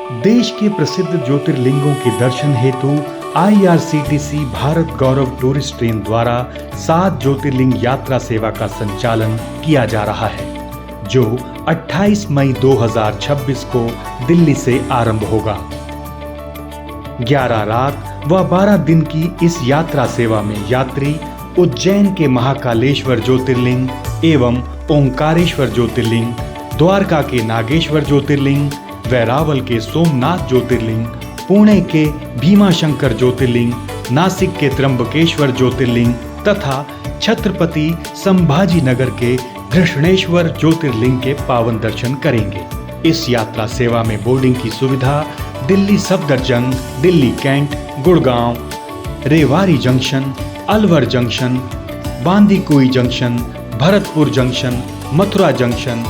देश के प्रसिद्ध ज्योतिर्लिंगों के दर्शन हेतु IRCTC भारत गौरव टूरिस्ट ट्रेन द्वारा 7 ज्योतिर्लिंग यात्रा सेवा का संचालन किया जा रहा है, जो 28 मई 2026 को दिल्ली से आरंभ होगा। 11 रात व 12 दिन की इस यात्रा सेवा में यात्री उज्जैन के महाकालेश्वर ज्योतिर्लिंग एवं ओंकारेश्वर ज्योतिर्लिंग, द्वारका के नागेश्वर ज्योतिर्लिंग, वेरावल के सोमनाथ ज्योतिर्लिंग, पुणे के भीमाशंकर ज्योतिर्लिंग, नासिक के त्र्यंबकेश्वर ज्योतिर्लिंग तथा छत्रपति संभाजी नगर के घृष्णेश्वर ज्योतिर्लिंग के पावन दर्शन करेंगे। इस यात्रा सेवा में बोर्डिंग की सुविधा Delhi Safdarjung, Delhi cantt, Gurgaon, Rewari junction, Alwar junction, Bandikui junction, Bharatpur junction, Mathura junction,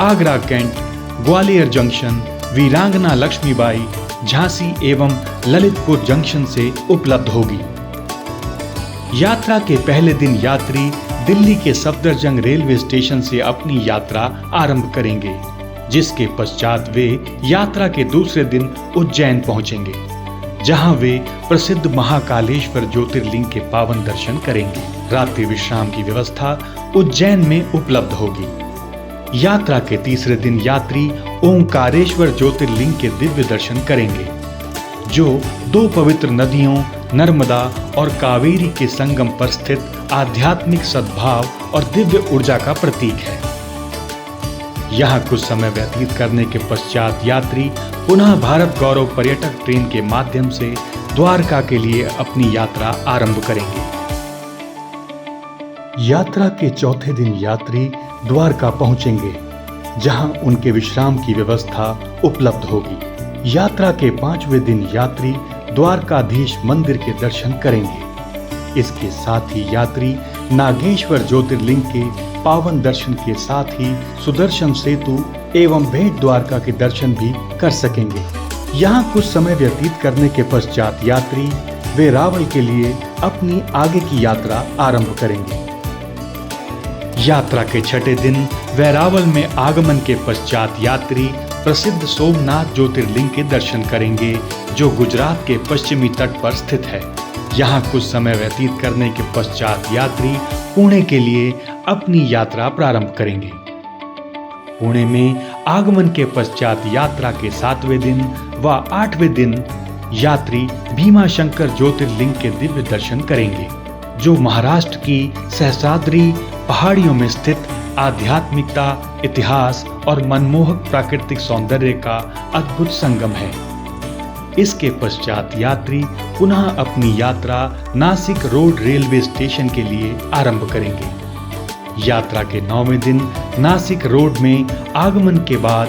Agra cantt, Gwalior junction, Veerangana Lakshmibai, Jhansi एवं ललितपुर जंक्शन से उपलब्ध होगी। यात्रा के पहले दिन यात्री दिल्ली के सफदरजंग रेलवे स्टेशन से अपनी यात्रा आरंभ करेंगे, जिसके पश्चात वे यात्रा के दूसरे दिन उज्जैन पहुंचेंगे, जहां वे प्रसिद्ध महाकालेश्वर ज्योतिर्लिंग के पावन दर्शन करेंगे। रात्रि विश्राम की व्यवस्था उज्जैन में उपलब्ध होगी। यात्रा के तीसरे दिन यात्री ओंकारेश्वर ज्योतिर्लिंग के दिव्य दर्शन करेंगे, जो 2 पवित्र नदियों नर्मदा और कावेरी के संगम पर स्थित आध्यात्मिक सद्भाव और दिव्य ऊर्जा का प्रतीक है। यहाँ कुछ समय व्यतीत करने के पश्चात यात्री पुनः भारत गौरव पर्यटक ट्रेन के माध्यम से द्वारका के लिए अपनी यात्रा आरंभ करेंगे। यात्रा के चौथे दिन यात्री द्वारका पहुंचेंगे, जहां उनके विश्राम की व्यवस्था उपलब्ध होगी। यात्रा के 5वें दिन यात्री द्वारकाधीश मंदिर के दर्शन करेंगे। इसके साथ ही यात्री नागेश्वर ज्योतिर्लिंग के पावन दर्शन के साथ ही सुदर्शन सेतु एवं भेंट द्वारका के दर्शन भी कर सकेंगे। यहाँ कुछ समय व्यतीत करने के पश्चात यात्री वेरावल के लिए अपनी आगे की यात्रा आरंभ करेंगे। यात्रा के छठे दिन वेरावल में आगमन के पश्चात यात्री प्रसिद्ध सोमनाथ ज्योतिर्लिंग के दर्शन करेंगे, जो गुजरात के पश्चिमी तट पर स्थित है। यहाँ कुछ समय व्यतीत करने के पश्चात यात्री पुणे के लिए अपनी यात्रा प्रारंभ करेंगे। पुणे में आगमन के पश्चात यात्रा के 7वें दिन व 8वें दिन यात्री भीमाशंकर ज्योतिर्लिंग के दिव्य दर्शन करेंगे, जो महाराष्ट्र की सहस्राद्री पहाड़ियों में स्थित आध्यात्मिकता, इतिहास और मनमोहक प्राकृतिक सौंदर्य का अद्भुत संगम है। इसके पश्चात यात्री पुनः अपनी यात्रा नासिक रोड रेलवे स्टेशन के लिए आरंभ करेंगे। यात्रा के 9वें दिन नासिक रोड में आगमन के बाद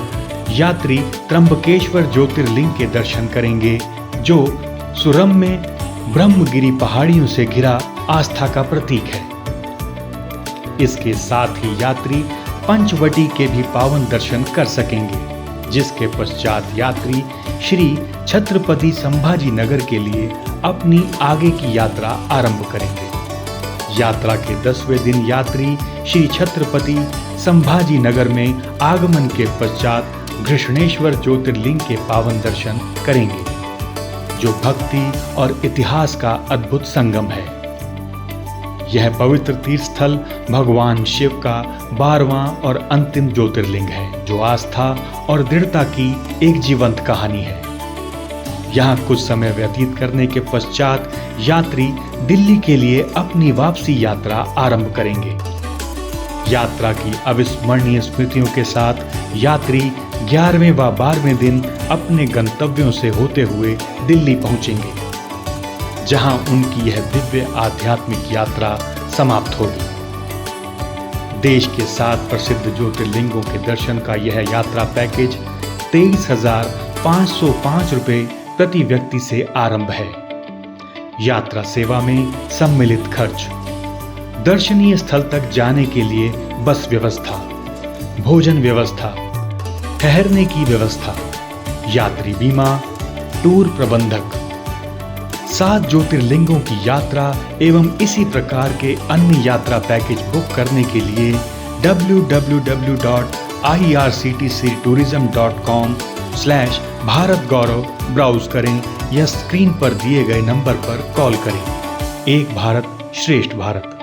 यात्री त्र्यंबकेश्वर ज्योतिर्लिंग के दर्शन करेंगे, जो सुरम्य ब्रह्मगिरी पहाड़ियों से घिरा आस्था का प्रतीक है। इसके साथ ही यात्री पंचवटी के भी पावन दर्शन कर सकेंगे, जिसके पश्चात यात्री श्री छत्रपति संभाजी नगर के लिए अपनी आगे की यात्रा आरंभ करेंगे। यात्रा के 10वें दिन यात्री श्री छत्रपति संभाजी नगर में आगमन के पश्चात घृष्णेश्वर ज्योतिर्लिंग के पावन दर्शन करेंगे, जो भक्ति और इतिहास का अद्भुत संगम है। यह पवित्र तीर्थ स्थल भगवान शिव का 12वां और अंतिम ज्योतिर्लिंग है, जो आस्था और दृढ़ता की एक जीवंत कहानी है। यहाँ कुछ समय व्यतीत करने के पश्चात यात्री दिल्ली के लिए अपनी वापसी यात्रा आरंभ करेंगे। यात्रा की अविस्मरणीय स्मृतियों के साथ यात्री 11वें व 12वें दिन अपने गंतव्यों से होते हुए दिल्ली पहुंचेंगे, जहां उनकी यह दिव्य आध्यात्मिक यात्रा समाप्त होगी। देश के 7 प्रसिद्ध ज्योतिर्लिंगों के दर्शन का यह यात्रा पैकेज 23,505 रुपये प्रति व्यक्ति से आरंभ है। यात्रा सेवा में सम्मिलित खर्च, दर्शनीय स्थल तक जाने के लिए बस व्यवस्था, भोजन व्यवस्था, ठहरने की व्यवस्था, यात्री बीमा, टूर प्रबंधक, 7 ज्योतिर्लिंगों की यात्रा एवं इसी प्रकार के अन्य यात्रा पैकेज बुक करने के लिए www.irctctourism.com भारत गौरव ब्राउज करें या स्क्रीन पर दिए गए नंबर पर कॉल करें। एक भारत श्रेष्ठ भारत।